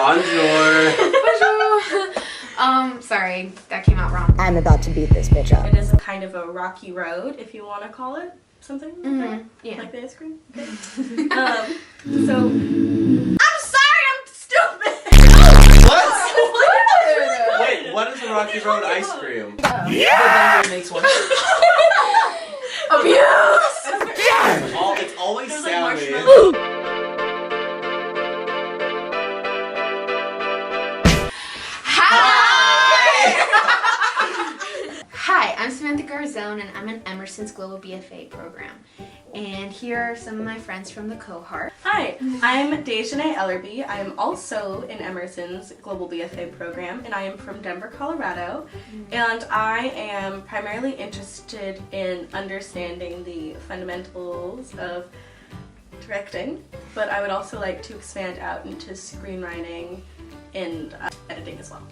Bonjour. Bonjour. Sorry, that came out wrong. I'm about to beat this bitch up. It is kind of a rocky road, if you want to call it something like that. Yeah. Like the ice cream. Okay. So I'm sorry, I'm stupid. What? Wait, what is a Rocky Road ice cream? Yeah! Makes one. Abuse! It's always There's like Sammy. marshmallows. Hi, I'm Samantha Garzone and I'm in Emerson'S Global BFA program. And here are some of my friends from the cohort. Hi, I'm Dejanae Ellerby. I am also in Emerson'S Global BFA program, and I am from Denver, Colorado. And I am primarily interested in understanding the fundamentals of directing, but I would also like to expand out into screenwriting and editing as well.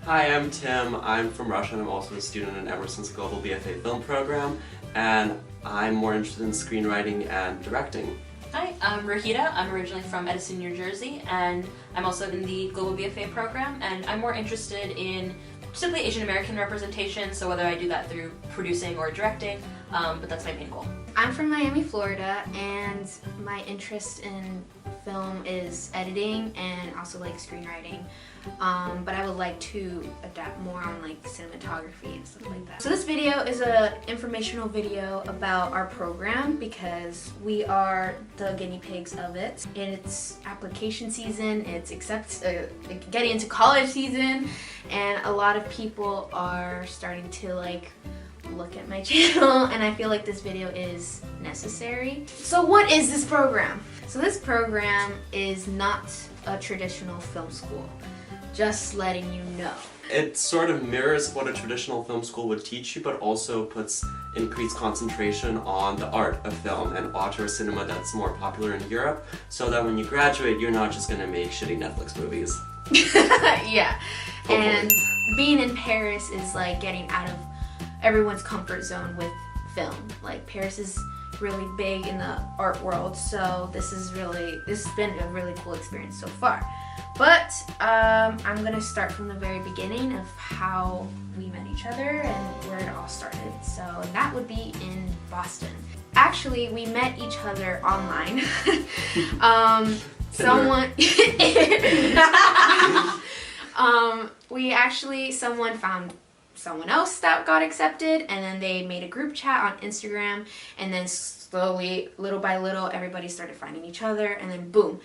Hi, I'm Tim. I'm from Russia and I'm also a student in Emerson'S Global BFA film program, and I'm more interested in screenwriting and directing. Hi, I'm Rahita. I'm originally from Edison, New Jersey, and I'm also in the Global BFA program, and I'm more interested in simply Asian American representation, so whether I do that through producing or directing, but that's my main goal. I'm from Miami, Florida, and my interest in film is editing and also like screenwriting, but I would like to adapt more on like cinematography and stuff like that. So this video is an informational video about our program because we are the guinea pigs of it. It's application season, it's getting into college season, and a lot of people are starting to like look at my channel, and I feel like this video is necessary. So what is this program? So this program is not a traditional film school, just letting you know. It sort of mirrors what a traditional film school would teach you, but also puts increased concentration on the art of film and auteur cinema that's more popular in Europe, so that when you graduate, you're not just gonna make shitty Netflix movies. Yeah. Hopefully. And being in Paris is like getting out of everyone's comfort zone with film. Like Paris is really big in the art world, so this has been a really cool experience so far. But I'm gonna start from the very beginning of how we met each other and where it all started. So that would be in Boston. Actually, we met each other online. Someone found someone else that got accepted, and then they made a group chat on Instagram, and then slowly, little by little, everybody started finding each other, and then boom,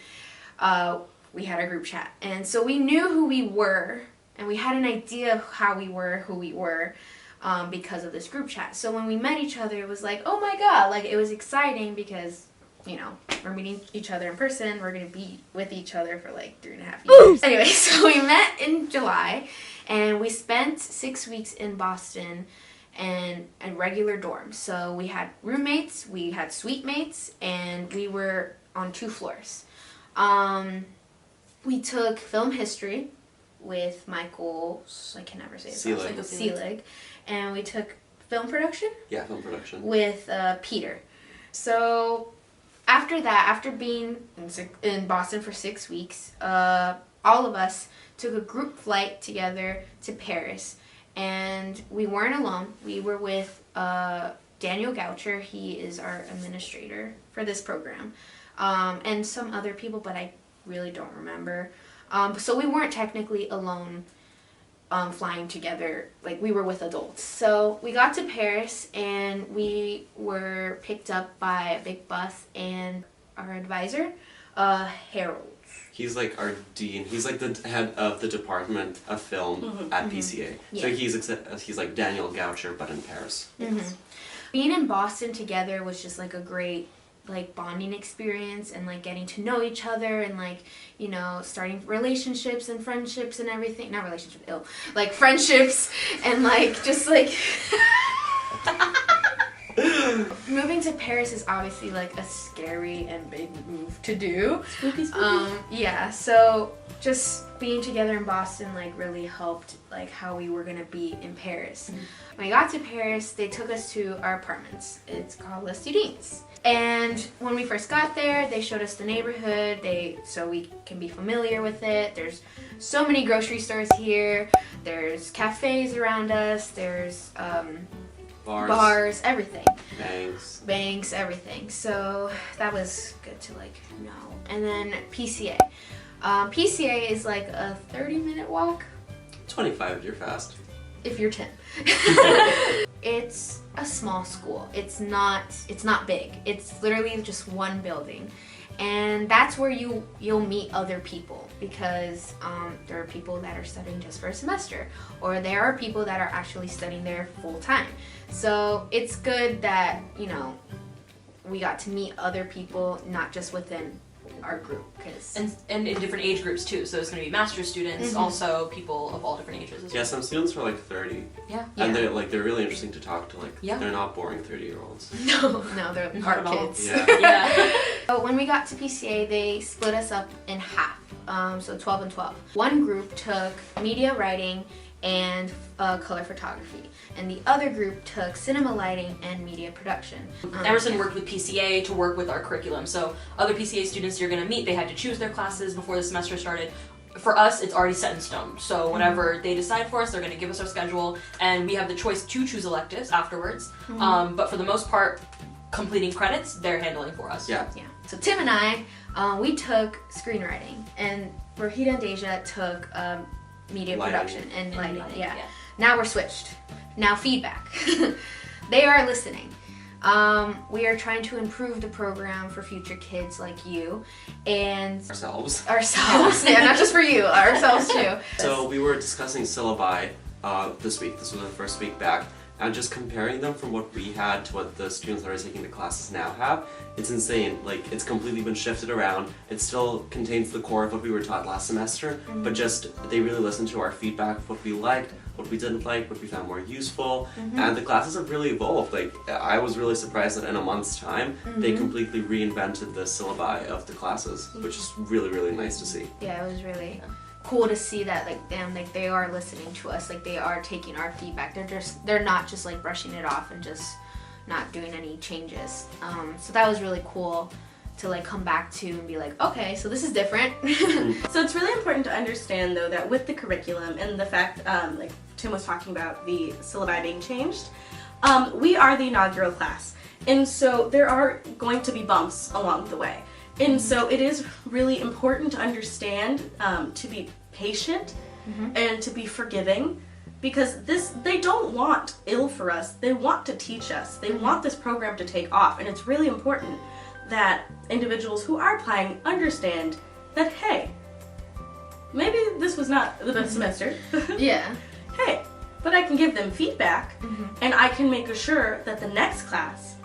we had a group chat. And so we knew who we were, and we had an idea of how we were, who we were, because of this group chat. So when we met each other, it was like, oh my god, like it was exciting because, you know, we're meeting each other in person, we're gonna be with each other for like 3.5 years. Anyway, so we met in July, and we spent 6 weeks in Boston and regular dorms. So we had roommates, we had suite mates, and we were on 2 floors. We took film history with Michael, I can never say his last name, Seelig, and we took film production. Yeah, film production. With Peter. So after that, after being in Boston for 6 weeks, all of us took a group flight together to Paris, and we weren't alone. We were with Daniel Goucher. He is our administrator for this program, and some other people, but I really don't remember. So we weren't technically alone flying together, like we were with adults. So we got to Paris, and we were picked up by a big bus, and our advisor, Harold. He's like our dean. He's like the head of the department of film at PCA. Yeah. So he's like Daniel Goucher, but in Paris. Being in Boston together was just like a great like bonding experience, and like getting to know each other, and like, you know, starting relationships and friendships and everything. Not relationships, like friendships, and like just like moving to Paris is obviously like a scary and big move to do. Spooky, spooky. Yeah, so just being together in Boston like really helped like how we were gonna be in Paris. When we got to Paris, they took us to our apartments. It's called Les Studines. And when we first got there, they showed us the neighborhood, so we can be familiar with it. There's so many grocery stores here. There's cafes around us. There's bars, everything. Banks, everything. So that was good to like know. And then PCA. PCA is like a 30-minute walk. 25 if you're fast. If you're 10. It's a small school. It's not big. It's literally just one building. And that's where you'll meet other people, because there are people that are studying just for a semester, or there are people that are actually studying there full time. So it's good that, you know, we got to meet other people, not just within our group, and in different age groups too. So there's going to be master's students, also people of all different ages as well. Yeah, some students are like 30. Yeah. And they're really interesting to talk to. Like, Yeah. they're not boring 30-year-olds. No, they're Not our at all. kids. Yeah. Yeah. But when we got to PCA, they split us up in half, so 12 and 12. One group took media writing and color photography, and the other group took cinema lighting and media production. Emerson worked with PCA to work with our curriculum. So other PCA students you're going to meet, they had to choose their classes before the semester started. For us, it's already set in stone. So whenever they decide for us, they're going to give us our schedule, and we have the choice to choose electives afterwards. But for the most part, completing credits, they're handling for us. Yeah. Yeah. So Tim and I, we took screenwriting, and Rohita and Deja took media Lighting. production and lighting. lighting, Yeah. yeah. Now we're switched. Now feedback. They are listening. We are trying to improve the program for future kids like you and Ourselves. yeah, not just for you, ourselves too. So we were discussing syllabi this week. This was our first week back. And just comparing them from what we had to what the students that are taking the classes now have, it's insane. Like, it's completely been shifted around. It still contains the core of what we were taught last semester, but just they really listened to our feedback, what we liked, what we didn't like, what we found more useful, and the classes have really evolved. Like, I was really surprised that in a month's time, they completely reinvented the syllabi of the classes, which is really, really nice to see. Yeah, it was really cool to see that, like, damn, like they are listening to us, like they are taking our feedback. They're not just like brushing it off and just not doing any changes. So that was really cool to like come back to and be like, okay, so this is different. So it's really important to understand though that with the curriculum and the fact, like Tim was talking about the syllabi being changed, we are the inaugural class. And so there are going to be bumps along the way. And so it is really important to understand, to be patient and to be forgiving, because they don't want ill for us. They want to teach us. They want this program to take off. And it's really important that individuals who are applying understand that, hey, maybe this was not the best semester. Yeah. Hey, but I can give them feedback and I can make sure that the next class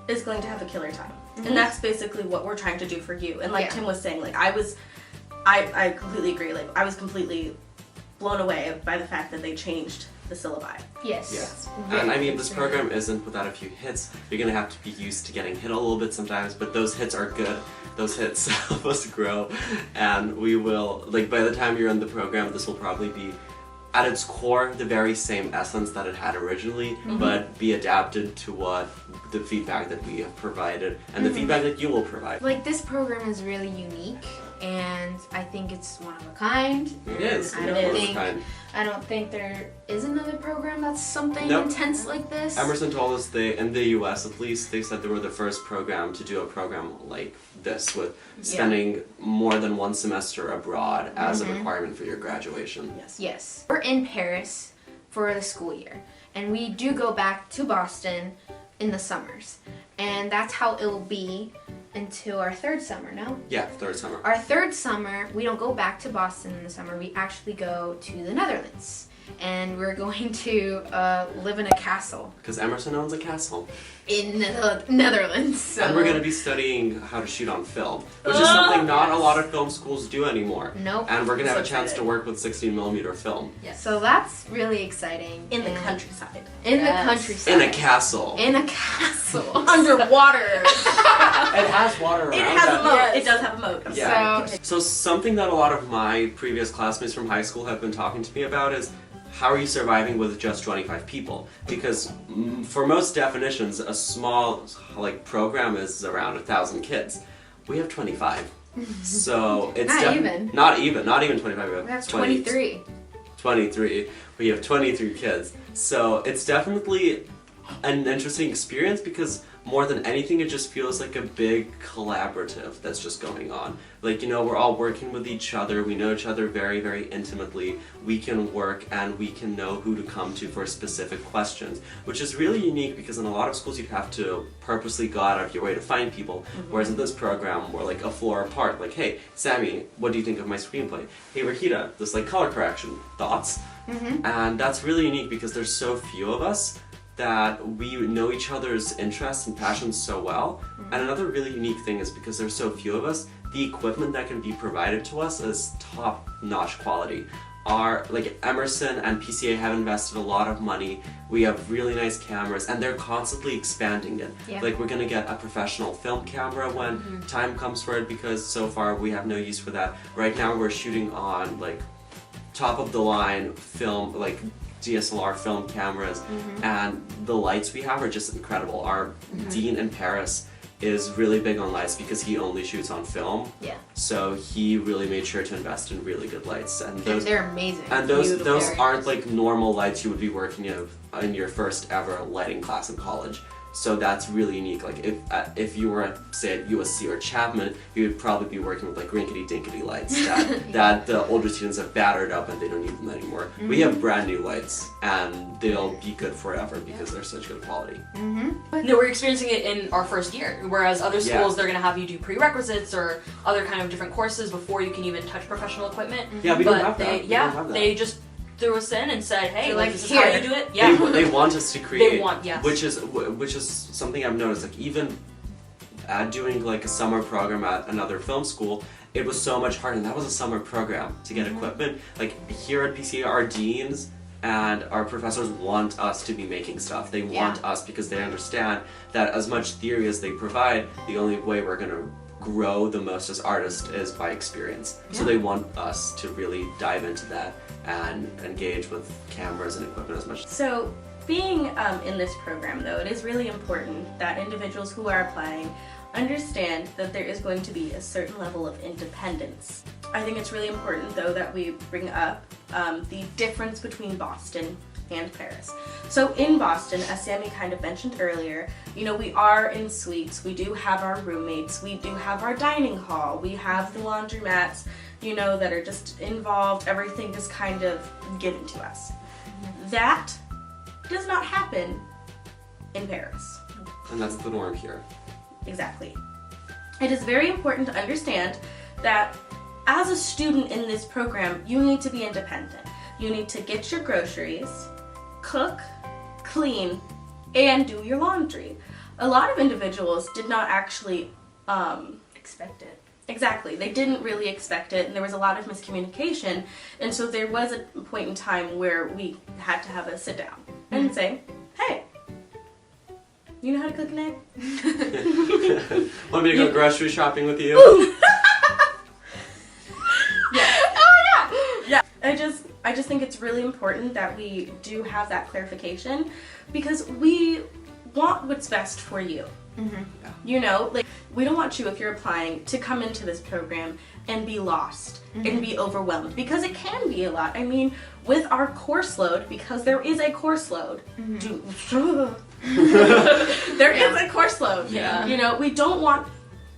is going to have a killer time. And that's basically what we're trying to do for you. And like Tim was saying, like I completely agree. Like I was completely blown away by the fact that they changed the syllabi. Yes. Yeah. And I mean, this program isn't without a few hits. You're gonna have to be used to getting hit a little bit sometimes, but those hits are good. Those hits help us grow, and we will, like, by the time you're in the program, this will probably be at its core the very same essence that it had originally, but be adapted to what the feedback that we have provided and the feedback that you will provide. Like, this program is really unique, and I think it's one of a kind. It is. I don't think there is another program that's something Nope. intense like this. Emerson told us in the US at least, they said they were the first program to do a program like this, with spending more than one semester abroad as a requirement for your graduation. Yes. We're in Paris for the school year, and we do go back to Boston in the summers. And that's how it'll be until our third summer, no? Yeah, third summer. Our third summer, we don't go back to Boston in the summer, we actually go to the Netherlands. And we're going to live in a castle Because Emerson owns a castle. in the Netherlands. So. And we're going to be studying how to shoot on film, which is something not a lot of film schools do anymore. Nope. And we're going to have So a chance to excited. work with 16mm film. Yes. So that's really exciting. In the And- countryside. In the Yes. countryside. In a castle. In a castle. Underwater. It has water around It has a it. moat. Yes. It does have a moat. I'm Yeah. sorry. So something that a lot of my previous classmates from high school have been talking to me about is, how are you surviving with just 25 people? Because for most definitions, a small like program is around 1,000 kids. We have 25. So it's not even 25. We have 23. 23. We have 23 kids. So it's definitely an interesting experience because more than anything, it just feels like a big collaborative that's just going on. Like, you know, we're all working with each other. We know each other very, very intimately. We can work and we can know who to come to for specific questions, which is really unique because in a lot of schools you have to purposely go out of your way to find people. Whereas in this program, we're like a floor apart. Like, hey, Sammy, what do you think of my screenplay? Hey, Rahita, this like color correction, thoughts? And that's really unique because there's so few of us that we know each other's interests and passions so well. And another really unique thing is because there's so few of us, the equipment that can be provided to us is top-notch quality. Like Emerson and PCA have invested a lot of money. We have really nice cameras and they're constantly expanding it. Yeah. Like we're gonna get a professional film camera when time comes for it because so far we have no use for that. Right now we're shooting on like top-of-the-line film, like DSLR film cameras, and the lights we have are just incredible. Our dean in Paris is really big on lights because he only shoots on film. Yeah. So he really made sure to invest in really good lights, and those they're amazing. And those Beautiful. aren't like normal lights you would be working in your first ever lighting class in college. So that's really unique. Like if you were say at USC or Chapman, you would probably be working with like rinkety-dinkety lights that the older students have battered up and they don't need them anymore. We have brand new lights and they'll be good forever because they're such good quality. No, we're experiencing it in our first year, whereas other schools they're going to have you do prerequisites or other kind of different courses before you can even touch professional equipment. Yeah, we don't have They, that. We don't have that. they just threw us in and said, "Hey, They're like, like, this is how here." you do it." Yeah, They want us to create. They want, yes. Which is something I've noticed. Like even at doing like a summer program at another film school, it was so much harder. And that was a summer program to get equipment. Like here at PCA, our deans and our professors want us to be making stuff. They want us because they understand that as much theory as they provide, the only way we're gonna grow the most as artists is by experience. So they want us to really dive into that and engage with cameras and equipment as much. So being in this program though, it is really important that individuals who are applying understand that there is going to be a certain level of independence. I think it's really important though that we bring up the difference between Boston and Paris. So in Boston, as Sammy kind of mentioned earlier, you know, we are in suites, we do have our roommates, we do have our dining hall, we have the laundromats, you know, that are just involved, everything is kind of given to us. That does not happen in Paris. And that's the norm here. Exactly. It is very important to understand that as a student in this program, you need to be independent. You need to get your groceries, cook, clean, and do your laundry. A lot of individuals did not actually Expect it. Exactly. They didn't really expect it, and there was a lot of miscommunication, and so there was a point in time where we had to have a sit down and say, hey, you know how to cook an egg? Want me to go grocery shopping with you? Yeah. I just think it's really important that we do have that clarification because we want what's best for you. You know, like we don't want you, if you're applying, to come into this program and be lost and be overwhelmed because it can be a lot. I mean, with our course load, because there is a course load. There is a course load. Yeah. You know, we don't want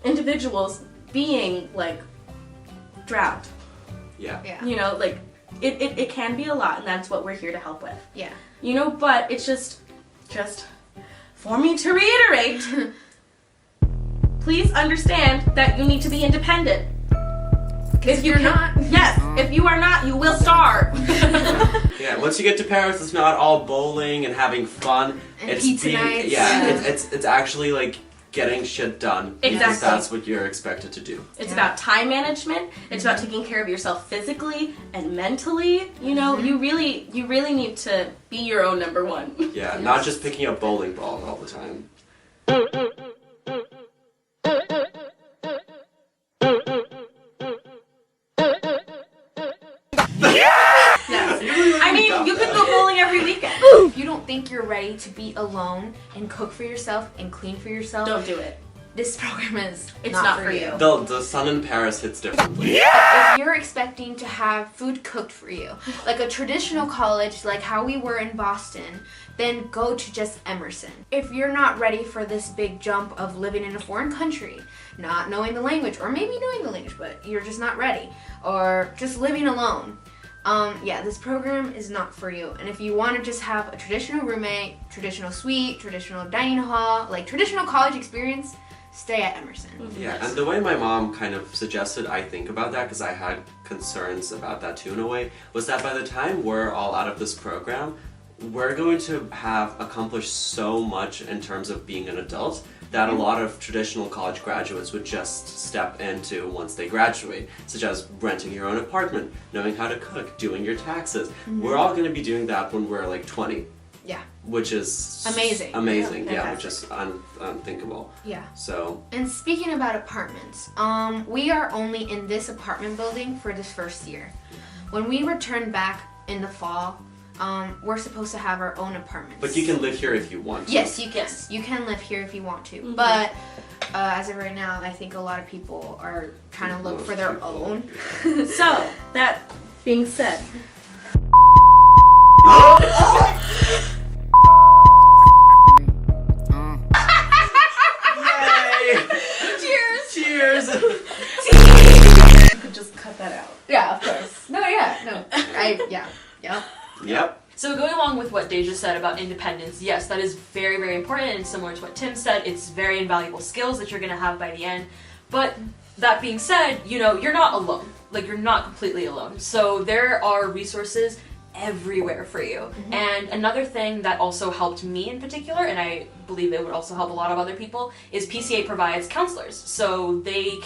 individuals being like drowned. Yeah. Yeah. You know, like it can be a lot, and that's what we're here to help with. Yeah. You know, but it's just for me to reiterate, please understand that you need to be independent. If you're not. Yes, if you are not, you will starve. Yeah, once you get to Paris, it's not all bowling and having fun. And it's pizza nights. Yeah, Yeah. it's actually like getting shit done. Because Exactly. that's what you're expected to do. It's about time management. It's about taking care of yourself physically and mentally. You know, you really need to be your own number one. Yeah, not just picking up bowling balls all the time. Yes. I mean, you could don't think you're ready to be alone and cook for yourself and clean for yourself, Don't do it. this program is It's not for you. The sun in Paris hits differently. If you're expecting to have food cooked for you, like a traditional college, like how we were in Boston, then go to just Emerson. If you're not ready for this big jump of living in a foreign country, not knowing the language, or maybe knowing the language, but you're just not ready, or just living alone, yeah, this program is not for you. And if you want to just have a traditional roommate, traditional suite, traditional dining hall, like traditional college experience, stay at Emerson. Yeah, and the way my mom kind of suggested I think about that, because I had concerns about that too in a way, was that by the time we're all out of this program, we're going to have accomplished so much in terms of being an adult that a lot of traditional college graduates would just step into once they graduate, such as renting your own apartment, knowing how to cook, doing your taxes. We're all going to be doing that when we're like 20. Yeah. Which is Amazing. Amazing, Yeah, yeah, which is unthinkable. Yeah. So, And speaking about apartments, we are only in this apartment building for this first year. When we return back in the fall, we're supposed to have our own apartments. but you can live here if you want to. Yes, you can. Yes. You can live here if you want to. But as of right now, I think a lot of people are trying to look for their own. So, that being said, Yay! Cheers! Cheers! you could just cut that out. Yeah, of course. No, yeah, no. Yeah. Yep. So going along with what Deja said about independence, yes, that is very, very important, and similar to what Tim said, it's very invaluable skills that you're going to have by the end. But that being said, you know, you're not alone. Like, you're not completely alone. So there are resources everywhere for you. And another thing that also helped me in particular, and I believe it would also help a lot of other people, is PCA provides counselors. So they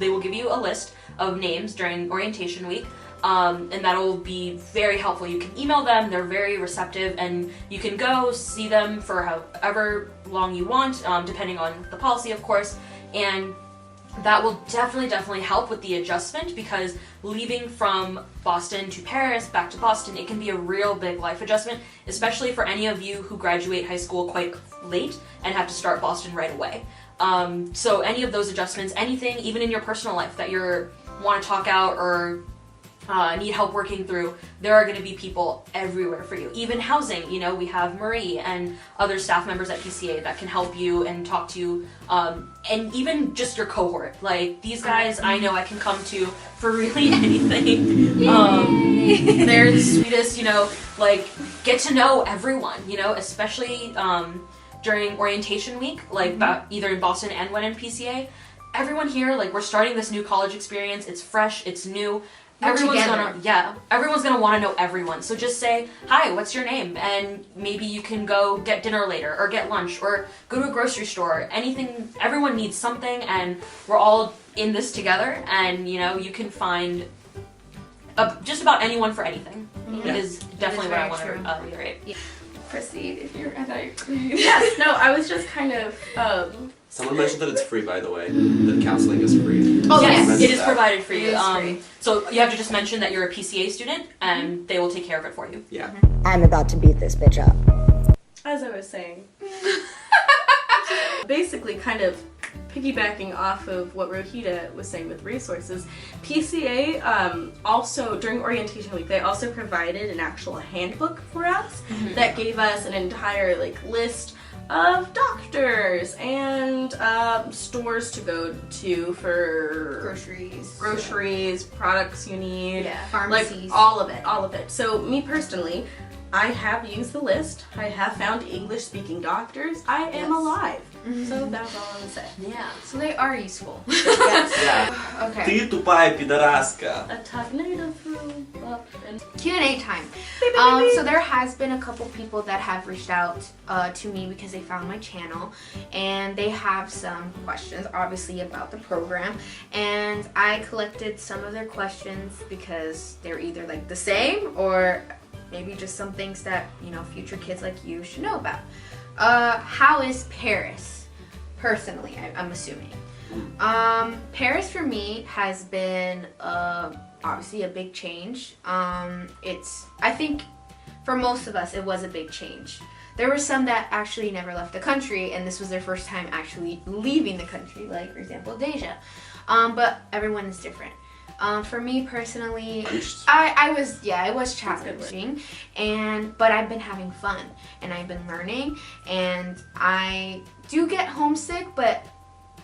will give you a list of names during orientation week. And that'll be very helpful. You can email them, they're very receptive, and you can go see them for however long you want, depending on the policy, of course, and that will definitely help with the adjustment, because leaving from Boston to Paris, back to Boston, it can be a real big life adjustment, especially for any of you who graduate high school quite late and have to start Boston right away. So any of those adjustments, anything, even in your personal life that you want to talk out or need help working through, there are going to be people everywhere for you. Even housing, you know, we have Marie and other staff members at PCA that can help you and talk to you, and even just your cohort. Like, these guys I know I can come to for really anything. They're the sweetest, you know, like, get to know everyone, you know, especially during orientation week, like either in Boston and when in PCA. Everyone here, like, we're starting this new college experience, it's fresh, it's new. Everyone's gonna want to know everyone. So just say, hi, what's your name? And maybe you can go get dinner later, or get lunch, or go to a grocery store. Anything, everyone needs something, and we're all in this together, and you know, you can find just about anyone for anything. Yeah. Is definitely what I want very to reiterate. Yeah. Proceed if you're. Yes, no, I was just kind of. Someone mentioned that it's free, by the way. That counseling is free. Oh, Yes, yes. it is provided for you. It is free. So you have to just mention that you're a PCA student, and they will take care of it for you. Yeah. I'm about to beat this bitch up. As I was saying, basically kind of piggybacking off of what Rohita was saying with resources, PCA also, during orientation week, they also provided an actual handbook for us that gave us an entire list of doctors and stores to go to for groceries, products you need, pharmacies, all of it. So me personally, I have used the list. I have found English-speaking doctors. I am alive. So that's all I'm gonna say. Yeah. So they are useful. Yes. Yeah. Okay. Ты тупая пидораска. A tornado flew up and Q&A time. So there has been a couple people that have reached out to me because they found my channel, and they have some questions, obviously, about the program. And I collected some of their questions because they're either like the same or maybe just some things that, you know, future kids like you should know about. How is Paris? Personally, I'm assuming. Paris for me has been obviously a big change. I think for most of us, it was a big change. There were some that actually never left the country, and this was their first time actually leaving the country, like, for example, Deja. But everyone is different. For me personally, I was challenging, but I've been having fun, and I've been learning, and I do get homesick, but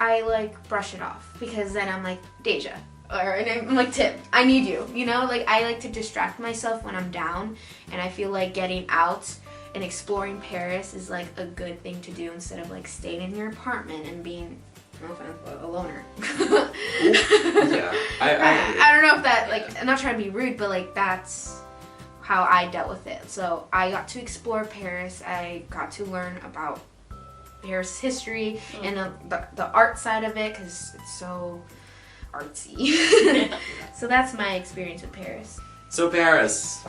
I like brush it off, because then I'm like, Deja, and I'm like, Tim, I need you, you know? Like, I like to distract myself when I'm down, and I feel like getting out and exploring Paris is like a good thing to do instead of like staying in your apartment and being, no offense, a loner. Yeah, I don't know if that, like, I'm not trying to be rude, but like that's how I dealt with it. So I got to explore Paris. I got to learn about Paris history and the art side of it, because it's so artsy. So that's my experience with Paris. So Paris,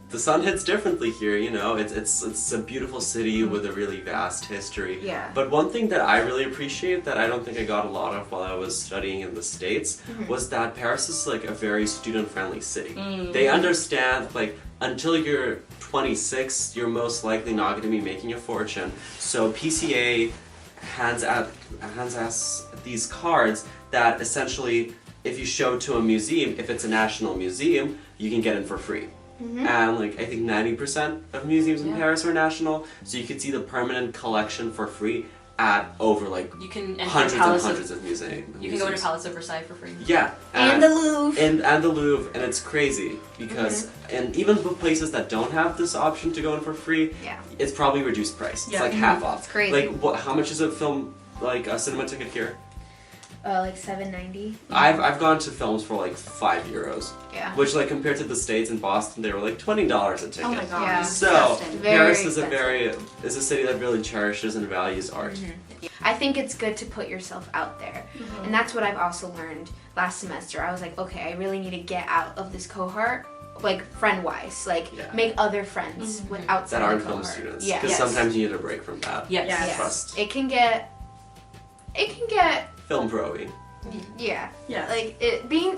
the sun hits differently here, you know. It's a beautiful city with a really vast history. Yeah. But one thing that I really appreciate that I don't think I got a lot of while I was studying in the States was that Paris is like a very student-friendly city. They understand, like, until you're 26, you're most likely not going to be making a fortune. So PCA hands us these cards that essentially, if you show to a museum, if it's a national museum, you can get in for free. And like I think 90% of museums in Paris are national, so you can see the permanent collection for free at over like You can enter hundreds and Palace hundreds of museums. You can go to Palace of Versailles for free. Yeah, And the Louvre. and the Louvre, and it's crazy because and even the places that don't have this option to go in for free, it's probably reduced price. It's like half off. It's crazy. Like how much is a film, like a cinema ticket here? Like $7.90. I've gone to films for like €5. Yeah. Which, like, compared to the States in Boston, they were like $20 a ticket. Oh my god. Yeah. So Expensive. Paris Very is a city that really cherishes and values art. I think it's good to put yourself out there. And that's what I've also learned last semester. I was like, okay, I really need to get out of this cohort, like friend-wise, like make other friends with outside That aren't the film cohort. students. Yeah. Because sometimes you need a break from that. Yes. Trust. It can get Film pro-y. yeah. Yes. Like it being,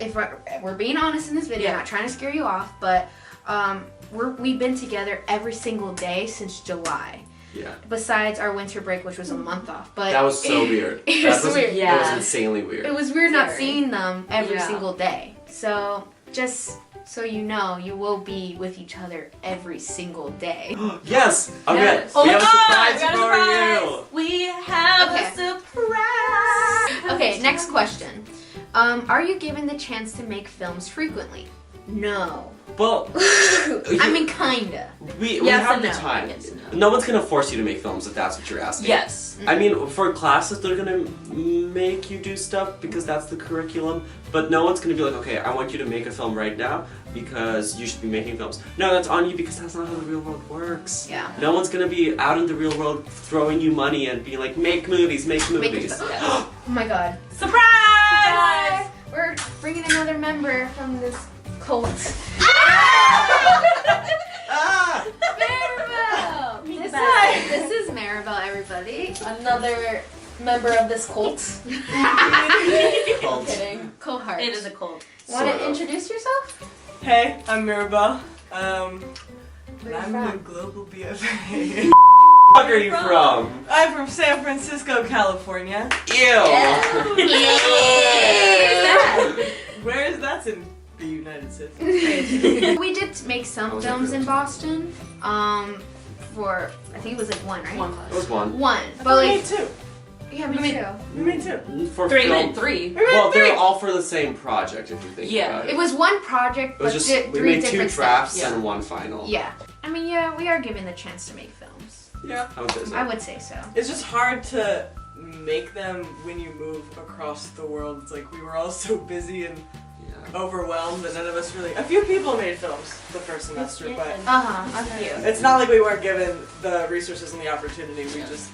if we're being honest in this video, not trying to scare you off, but we've been together every single day since July. Yeah. Besides our winter break, which was a month off, but That was so weird. It was weird. It was insanely weird. It was weird not Very. seeing them every Yeah. single day. So just so you know, you will be with each other every single day. Yes! Okay, Yes. we have a surprise we got a for surprise. you! We have Okay. a surprise! Okay, next question. Are you given the chance to make films frequently? No. Well, I mean, kinda. we Yes have and the no. time. Yes and No one's gonna force you to make films if that's what you're asking. Yes. I mean, for classes, they're gonna make you do stuff because that's the curriculum, but no one's gonna be like, okay, I want you to make a film right now because you should be making films. No, that's on you because that's not how the real world works. Yeah. No one's gonna be out in the real world throwing you money and being like, make movies, make movies. Oh my god. Surprise! We're bringing another member from this cult. Ah! Maribel! This is Maribel, everybody. Another member of this cult. Cult. Kidding. Cohort. It is a cult. Want Sort to of. introduce yourself? Hey, I'm Mirabelle. I'm Where you the from? global BFA. Where the fuck are you from? I'm from San Francisco, California. Ew! Where is that in the United States? We did make some was films that in good? Boston. For I think it was like one, right? One It class. was one. One. We But made like two. yeah, me too. We made two. For Three. film. Three. Well, they're all for the same project if you think Yeah. about it. It was one project, It was but just, we three made two different drafts steps. and one final. Yeah. I mean, yeah, we are given the chance to make films. Yeah, I would say so. I would say so. It's just hard to make them when you move across the world. It's like we were all so busy and Yeah. overwhelmed that none of us really. A few people made films the first semester, but A few. it's not like we weren't given the resources and the opportunity. We just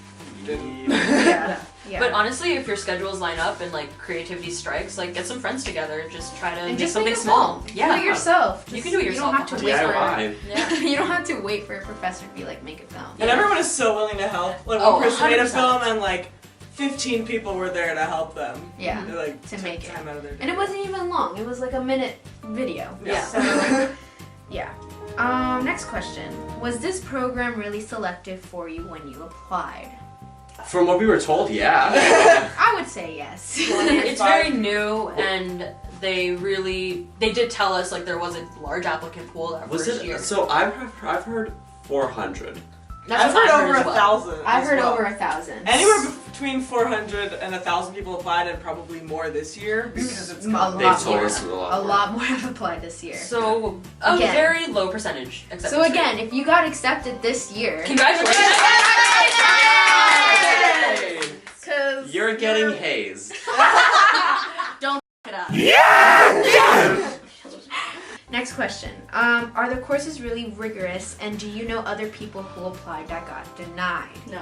didn't. Yeah. Yeah. But honestly, if your schedules line up and like creativity strikes, like get some friends together, just try to and make just something make a small. film. Yeah. Do it yourself. You can do it You don't yourself, have to wait for. DIY. Yeah. You don't have to wait for a professor to be like, make a film. And everyone is so willing to help. Like Oh, one person made a 100%. film and like 15 people were there to help them. Yeah. They, like, To took make it. time out of their day. And it wasn't even long. It was like a minute video. Yeah. So, yeah. Next question. Was this program really selective for you when you applied? From what we were told, yeah. I would say yes. It's very new, and they did tell us like there was a large applicant pool that Was first it? year. So I've heard 400. That's I've what heard I over as well. 1,000. I as heard well. over 1,000. Anywhere between 400 and 1,000 people applied, and probably more this year because it's A lot come- They've told more. us a lot. A more. lot more have applied this year. So a Again. very low percentage acceptance So rate. again, if you got accepted this year, Congratulations! Hey! 'Cause You're getting hazed. Don't f it up. Next question. Are the courses really rigorous, and do you know other people who applied that got denied? No.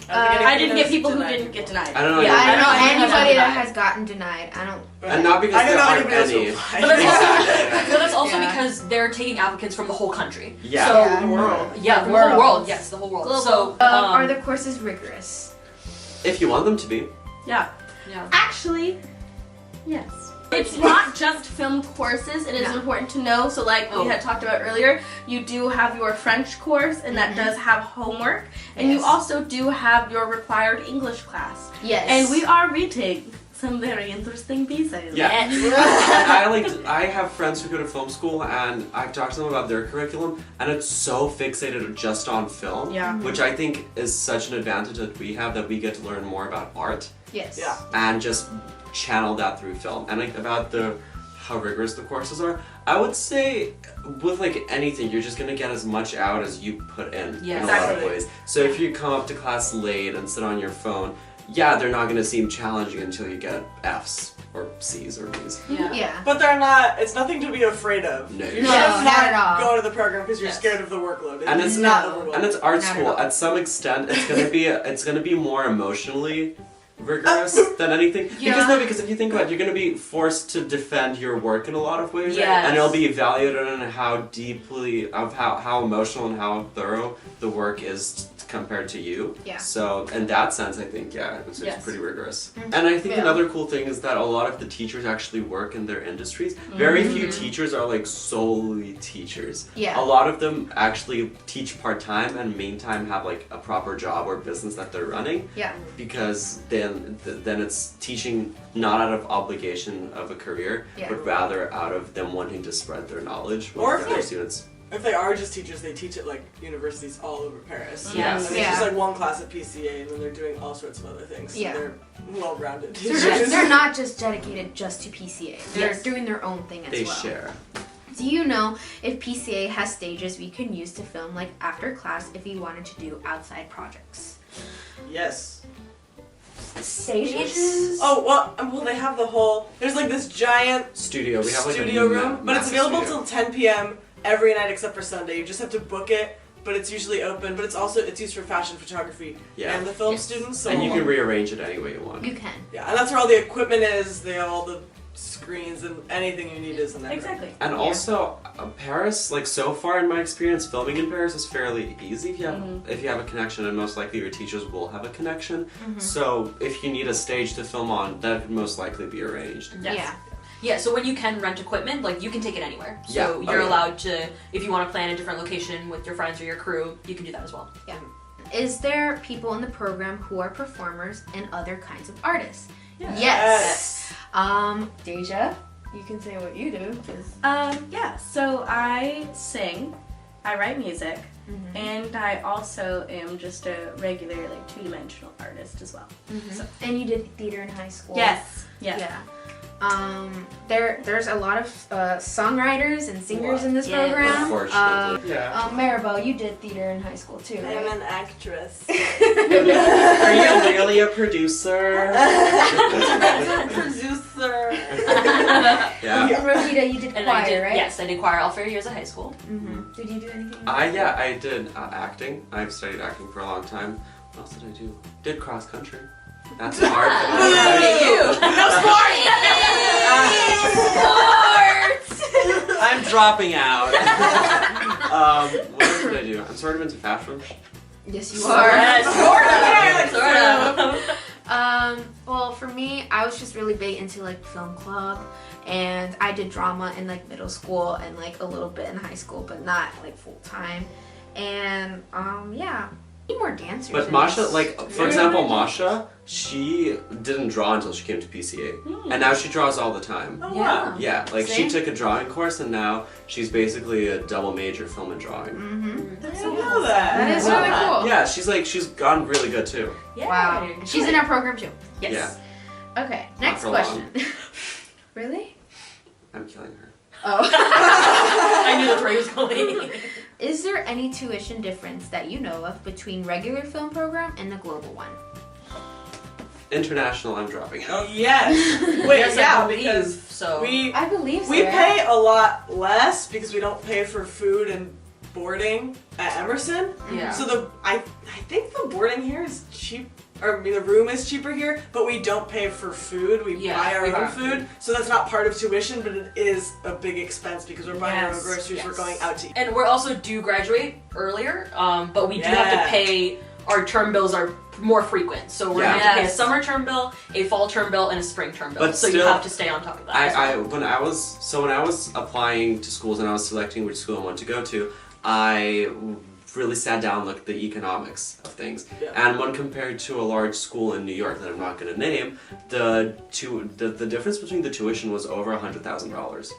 I I didn't get people who didn't get denied. I don't know. Yeah, I don't know I don't know anybody that denied. has gotten denied. I don't. And not because I don't there know aren't anybody else who any. applied. But that's also, Exactly. but that's also Yeah. because they're taking applicants from the whole country. Yeah. So, Yeah. the world. yeah, the World. whole world. Yes, the whole world. Global. So, Are the courses rigorous? If you want them to be. Yeah. yeah. Actually, yes. It's not just film courses, it is No. important to know. So like we had talked about earlier, you do have your French course and that does have homework. And you Yes. also do have your required English class. Yes. And we are reading some very interesting pieces. Yeah. Yes. I have friends who go to film school, and I've talked to them about their curriculum, and it's so fixated just on film. Yeah. Which I think is such an advantage that we have, that we get to learn more about art Yes. Yeah. and just channel that through film. And like about how rigorous the courses are, I would say with like anything, you're just gonna get as much out as you put in Yeah, a lot of exactly. ways. So if you come up to class late and sit on your phone, yeah, they're not gonna seem challenging until you get F's or C's or B's. Yeah. Yeah. But they're not. It's nothing to be afraid of. No. You No, should not at all. go to the program because you're Yes. scared of the workload. And it's not No. overwhelming. And it's art Not at school. all. At some extent, it's gonna be more emotionally rigorous than anything. Yeah. Because if you think about it, you're gonna be forced to defend your work in a lot of ways. Yes. And it'll be evaluated on how emotional and how thorough the work is compared to you. Yeah. So in that sense, I think it's Yes. pretty rigorous. Mm-hmm. And I think Yeah. another cool thing is that a lot of the teachers actually work in their industries. Very few teachers are like solely teachers. Yeah. A lot of them actually teach part-time and meantime have like a proper job or business that they're running, Yeah. because then it's teaching not out of obligation of a career, Yeah. but rather out of them wanting to spread their knowledge with Or if other they- students. If they are just teachers, they teach at like universities all over Paris. Yes. And it's just like one class at PCA, and then they're doing all sorts of other things. So Yeah. they're well-rounded So teachers. they're not just dedicated just to PCA. They're Yes. doing their own thing as They well. share. Do you know if PCA has stages we can use to film like after class if we wanted to do outside projects? Yes. Stages? Oh well, they have the whole. There's like this giant Studio. We have like studio a room, but it's massive available studio. till 10 p.m. every night except for Sunday. You just have to book it, but it's usually open. But it's used for fashion photography Yeah. and the film Yes. students. So And you can rearrange it any way you want. You can. yeah, and that's where all the equipment is. They have all the screens and anything you need is in there. Exactly. And Yeah. also, Paris, like so far in my experience, filming in Paris is fairly easy if you have a connection, and most likely your teachers will have a connection. So if you need a stage to film on, that would most likely be arranged. Yes. Yeah. Yeah, so when you can rent equipment, like you can take it anywhere. So Yeah. Oh, you're yeah. allowed to, if you want to plan a different location with your friends or your crew, you can do that as well. Is there people in the program who are performers and other kinds of artists? Yes. Yes. Deja, you can say what you do. 'Cause Yeah, so I sing, I write music, and I also am just a regular, like, two-dimensional artist as well. And you did theater in high school. Yes. Yeah. There's a lot of songwriters and singers in this Yeah. program. Unfortunately. Yeah. Maribel, you did theater in high school too, right? an actress. Are you really a producer? Producer. Yeah. And Rosita, you did And choir, I did, right? yes, I did choir all 4 years of high school. Mm-hmm. Did you do anything? I did acting. I've studied acting for a long time. What else did I do? Did cross country. That's hard. I'm dropping out. What else did I do? I'm sort of into fashion. Yes, you Sort are. of. Sort of. Well, for me, I was just really big into like film club, and I did drama in like middle school and like a little bit in high school, but not like full time. And yeah, need more dancers. But in Masha, this. like for example, Masha, she didn't draw until she came to PCA, and now she draws all the time. Oh, wow. Yeah, like See? she took a drawing course, and now she's basically a double major film and drawing. Mm-hmm. I didn't know that. That is really cool. Yeah, she's gotten really good too. Yeah. Wow. And she's in our program too. Yes. Okay, next for question. Really? I'm killing her. Oh. I knew that's where he was going. Is there any tuition difference that you know of between regular film program and the global one? International, I'm dropping out. Yes. Wait, Yes, yeah, I believe because so. I believe so. we pay a lot less because we don't pay for food and boarding at Emerson. Yeah. So I think the boarding here is cheap, or I mean, the room is cheaper here, but we don't pay for food. We Yeah, buy our we buy own our food, so that's not part of tuition, but it is a big expense because we're buying our own Yes, groceries. We're yes. going out to eat. And we're also do graduate earlier, but we do have Yeah. to pay. Our term bills are more frequent, so we're Yeah. going to have to pay a Yes. summer term bill, a fall term bill, and a spring term bill. But so you still, have to stay on top of that. as well. when I was applying to schools and I was selecting which school I wanted to go to, I really sat down and looked at the economics of things. Yeah. And when compared to a large school in New York that I'm not going to name, the difference between the tuition was over $100,000.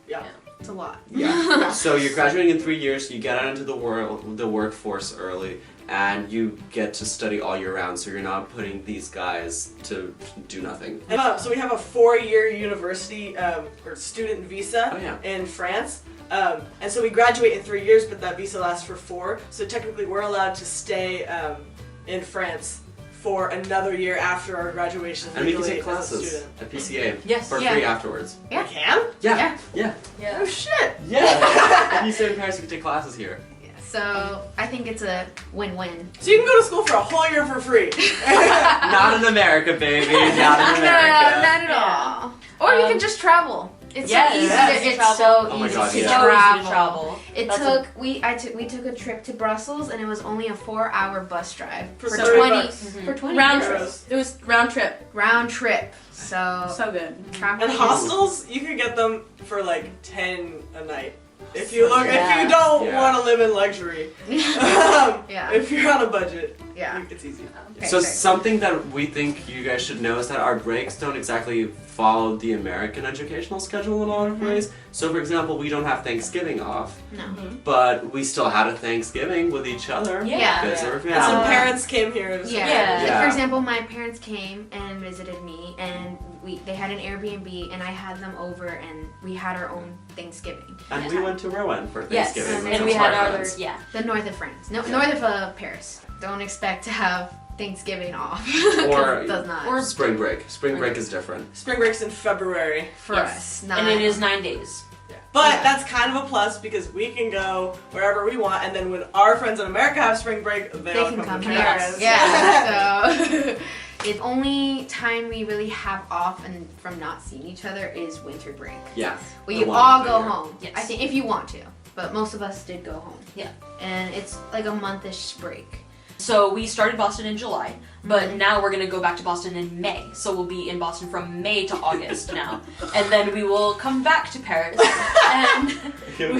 Yeah. It's a lot. Yeah. So you're graduating in 3 years, you get out into the workforce early, and you get to study all year round, so you're not putting these guys to do nothing. And, so we have a 4-year university or student visa Oh, yeah. in France. And so we graduate in 3 years, but that visa lasts for 4. So technically we're allowed to stay in France for another year after our graduation. And we can legally take as a classes student. at PCA Yes. for Yeah. free afterwards. Yeah. We can? Yeah. Yeah. Yeah. Oh shit! Yeah. If you stay in Paris, you can take classes here. So I think it's a win-win. So you can go to school for a whole year for free. Not in America, baby. Not in No, America. not at all. Or you can just travel. It's Yes, so easy. yes, It's travel. so Oh my easy God, to yeah. So travel. easy to travel. It That's took we took a trip to Brussels and it was only a 4-hour bus drive For for 70 20 bucks. for 20 Round euros. trip. It was round trip. Round trip. So So good. traveling And is- hostels, you can get them for like 10 a night. If you look, if Yeah. you don't Yeah. want to live in luxury, Yeah. if you're on a budget, Yeah. it's easy. Okay, So sorry. something that we think you guys should know is that our breaks don't exactly follow the American educational schedule in a lot of ways. So for example, we don't have Thanksgiving off, No. but we still had a Thanksgiving with each other. Yeah. Because they were And some family. parents came here. To Yeah. Yeah. Like, Yeah. for example, my parents came and visited me, and they had an Airbnb, and I had them over, and we had our own Thanksgiving. And we went to Rouen for Yes, Thanksgiving. with and some we had smart our friends. The north of France, north of Paris. Don't expect to have Thanksgiving off. Or- it does not. or- Spring break. Spring break is different. Spring break's in February. for Yes. us, not. And it is 9 days. But Yeah. that's kind of a plus because we can go wherever we want, and then when our friends in America have spring break, they all They can come to here. Paris. Yeah. So the only time we really have off and from not seeing each other is winter break. Yeah. We The one all thing go here. home. Yes. I think if you want to, but most of us did go home. Yeah. And it's like a monthish break. So we started Boston in July, but now we're gonna go back to Boston in May. So we'll be in Boston from May to August now, and then we will come back to Paris, and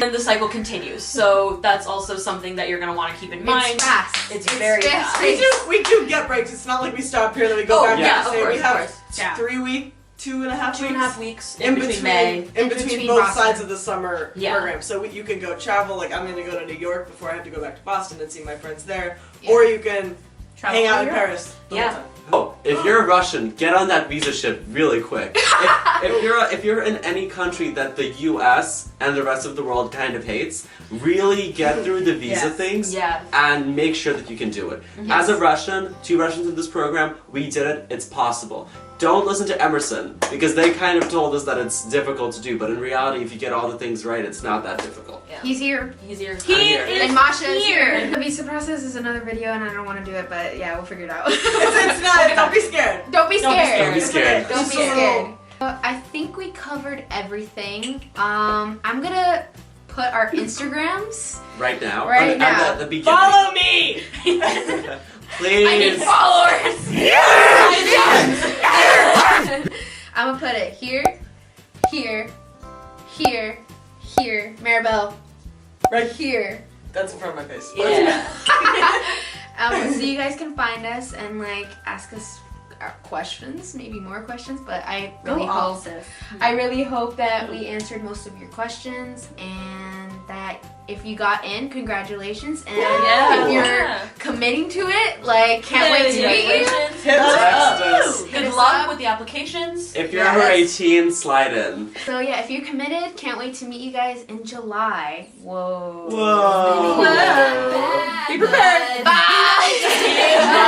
then the cycle continues. So that's also something that you're gonna want to keep in mind. It's fast. It's very fast. We do get breaks. It's not like we stop here and then we go Oh, back yeah, and of stay. course, We of have course. Yeah. 3 week, 2.5 2.5 weeks. weeks in between May. In In between between both Boston. sides of the summer Yeah. program. So you can go travel, like I'm going to go to New York before I have to go back to Boston and see my friends there. Yeah. Or you can Travel hang out in Europe. Paris. the whole Yeah. time. Oh, if you're a Russian, get on that visa ship really quick. If you're in any country that the U.S. and the rest of the world kind of hates, really get through the visa Yes. things Yeah. and make sure that you can do it. Yes. As a Russian, 2 Russians in this program, we did it. It's possible. Don't listen to Emerson because they kind of told us that it's difficult to do, but in reality, if you get all the things right, it's not that difficult. He's here. He's here. I'm here. And Masha is here. The visa process is another video, and I don't want to do it, but yeah, we'll figure it out. It's not, don't be scared. Don't be scared. Don't be scared. Don't be Just a little- scared. I think we covered everything. I'm gonna put our Instagrams. Right now, Right now. at the beginning. Follow me! Please. I need followers. I I'm gonna put it here, here, here, here. Maribel, Right. here. That's in front of my face. Yeah. So you guys can find us and like ask us questions, maybe more questions. But I really hope that we answered most of your questions, and that if you got in, congratulations. And Yeah. if you're committing to it, like can't wait to meet you. Congratulations. Hit us up. Text us. Hit Good us luck up. with the applications. If you're Yes. over 18, slide in. So yeah, if you're committed, can't wait to meet you guys in July. Whoa. Whoa. Be prepared. Bye.